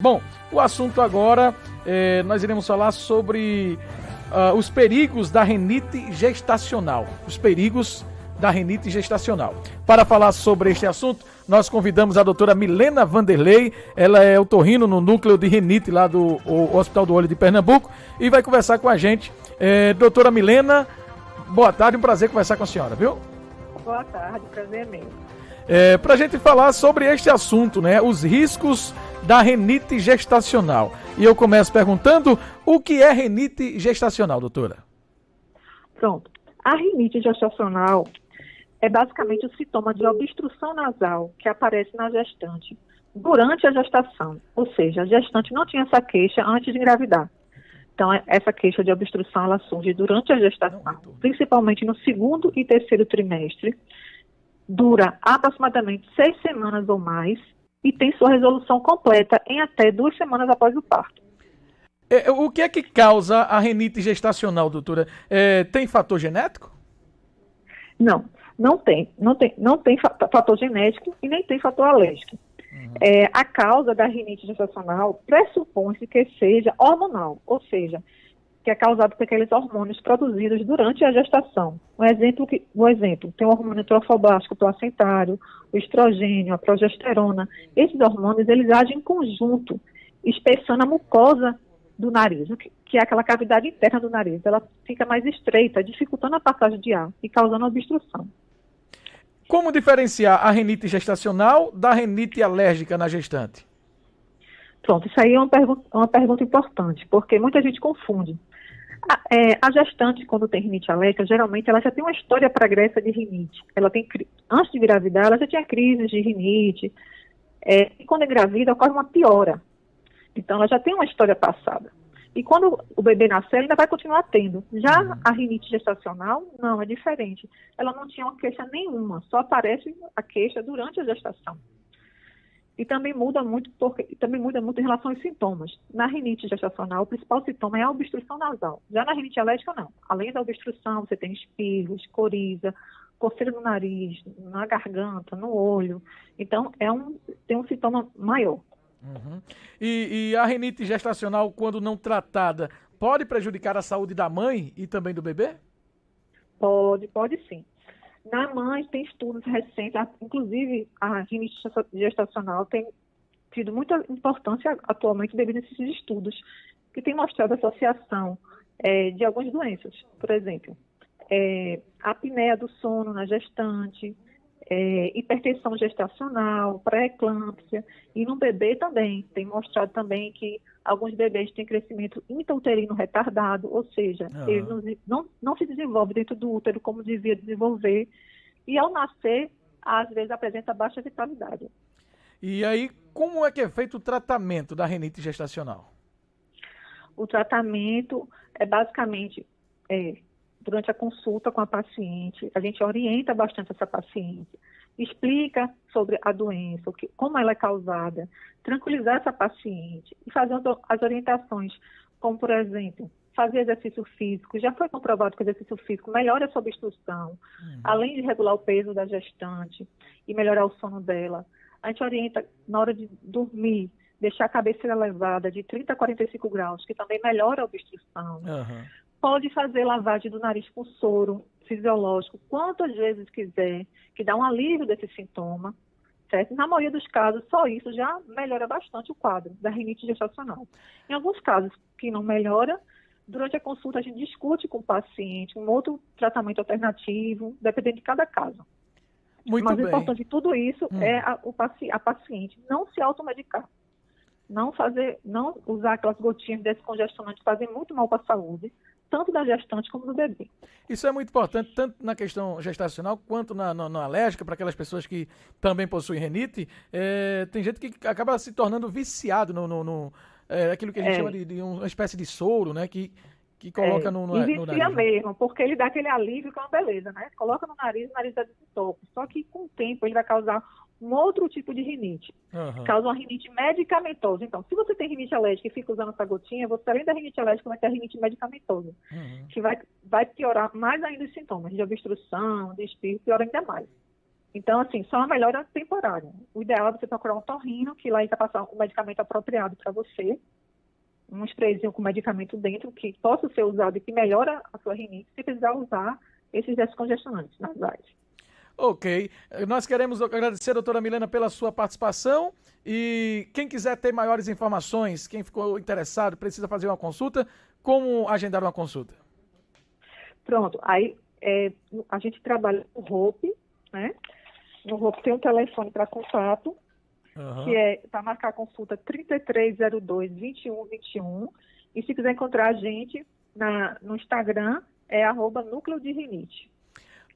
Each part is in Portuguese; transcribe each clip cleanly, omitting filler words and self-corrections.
Bom, o assunto agora, nós iremos falar sobre os perigos da rinite gestacional. Os perigos da rinite gestacional. Para falar sobre este assunto, nós convidamos a doutora Milena Vanderlei. Ela é otorrino no núcleo de rinite lá do Hospital do Olho de Pernambuco e vai conversar com a gente. Doutora Milena, boa tarde, um prazer conversar com a senhora, viu? Boa tarde, prazer é meu. Para a gente falar sobre este assunto, né? Os riscos da rinite gestacional. E eu começo perguntando, o que é rinite gestacional, doutora? Pronto. A rinite gestacional é basicamente o sintoma de obstrução nasal que aparece na gestante durante a gestação. Ou seja, a gestante não tinha essa queixa antes de engravidar. Então, essa queixa de obstrução, ela surge durante a gestação, principalmente no segundo e terceiro trimestre. Dura aproximadamente 6 semanas ou mais e tem sua resolução completa em até 2 semanas após o parto. O que é que causa a rinite gestacional, doutora? Tem fator genético? Não tem fator genético e nem tem fator alérgico. A causa da rinite gestacional pressupõe-se que seja hormonal, ou seja, que é causado por aqueles hormônios produzidos durante a gestação. O exemplo, tem o hormônio trofoblástico placentário, o estrogênio, a progesterona. Esses hormônios, eles agem em conjunto, espessando a mucosa do nariz, que é aquela cavidade interna do nariz. Ela fica mais estreita, dificultando a passagem de ar e causando obstrução. Como diferenciar a rinite gestacional da rinite alérgica na gestante? Pronto, isso aí é uma pergunta importante, porque muita gente confunde. A gestante, quando tem rinite alérgica, geralmente ela já tem uma história pregressa de rinite. Antes de engravidar, ela já tinha crises de rinite. E quando engravida, ocorre uma piora. Então, ela já tem uma história passada. E quando o bebê nascer, ela ainda vai continuar tendo. Já a rinite gestacional, não, é diferente. Ela não tinha uma queixa nenhuma, só aparece a queixa durante a gestação. E também muda muito em relação aos sintomas. Na rinite gestacional, o principal sintoma é a obstrução nasal. Já na rinite alérgica, não. Além da obstrução, você tem espirros, coriza, coceira no nariz, na garganta, no olho. Então, tem um sintoma maior. E a rinite gestacional, quando não tratada, pode prejudicar a saúde da mãe e também do bebê? Pode sim. Na mãe, tem estudos recentes, inclusive a rinite gestacional tem tido muita importância atualmente devido a esses estudos, que têm mostrado a associação de algumas doenças. Por exemplo, a apneia do sono na gestante, hipertensão gestacional, pré-eclâmpsia, e no bebê também. Tem mostrado também que alguns bebês têm crescimento intrauterino retardado, ou seja, eles não se desenvolvem dentro do útero como devia desenvolver, e ao nascer, às vezes apresenta baixa vitalidade. E aí, como é que é feito o tratamento da rinite gestacional? O tratamento é basicamente durante a consulta com a paciente, a gente orienta bastante essa paciente, explica sobre a doença, como ela é causada, tranquilizar essa paciente e fazer as orientações, como, por exemplo, fazer exercício físico. Já foi comprovado que o exercício físico melhora essa obstrução, além de regular o peso da gestante e melhorar o sono dela. A gente orienta, na hora de dormir, deixar a cabeceira elevada de 30 a 45 graus, que também melhora a obstrução. Pode fazer lavagem do nariz com soro fisiológico quantas vezes quiser, que dá um alívio desse sintoma, certo? Na maioria dos casos, só isso já melhora bastante o quadro da rinite gestacional. Em alguns casos que não melhora, durante a consulta a gente discute com o paciente um outro tratamento alternativo, dependendo de cada caso. Muito bem. O importante de tudo isso é a paciente não se automedicar. Não usar aquelas gotinhas descongestionantes que fazem muito mal para a saúde, tanto da gestante como do bebê. Isso é muito importante, tanto na questão gestacional quanto na alérgica, para aquelas pessoas que também possuem rinite. Tem gente que acaba se tornando viciado aquilo que a gente chama de uma espécie de soro, né? Que coloca no nariz. E vicia mesmo, porque ele dá aquele alívio que é uma beleza, né? Coloca no nariz, o nariz dá desentope. Só que com o tempo ele vai causar um outro tipo de rinite. Causa uma rinite medicamentosa. Então, se você tem rinite alérgica e fica usando essa gotinha, você além da rinite alérgica vai ter a rinite medicamentosa, que vai piorar mais ainda os sintomas de obstrução, de espirro, piora ainda mais. Então, assim, só uma melhora temporária. O ideal é você procurar um otorrino, que lá ele vai passar um medicamento apropriado para você, um sprayzinho com medicamento dentro, que possa ser usado e que melhora a sua rinite, sem precisar usar esses descongestionantes nasais. Ok. Nós queremos agradecer, doutora Milena, pela sua participação. E quem quiser ter maiores informações, quem ficou interessado, precisa fazer uma consulta, como agendar uma consulta? Pronto. Aí a gente trabalha no ROPE, né? No ROPE tem um telefone para contato, que é para marcar a consulta 3302-2121. E se quiser encontrar a gente no Instagram, é @núcleo de rinite.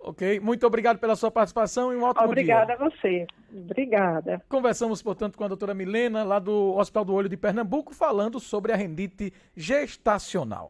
Ok, muito obrigado pela sua participação e um ótimo Obrigada dia. a você. Obrigada. Conversamos, portanto, com a doutora Milena, lá do Hospital do Olho de Pernambuco, falando sobre a rinite gestacional.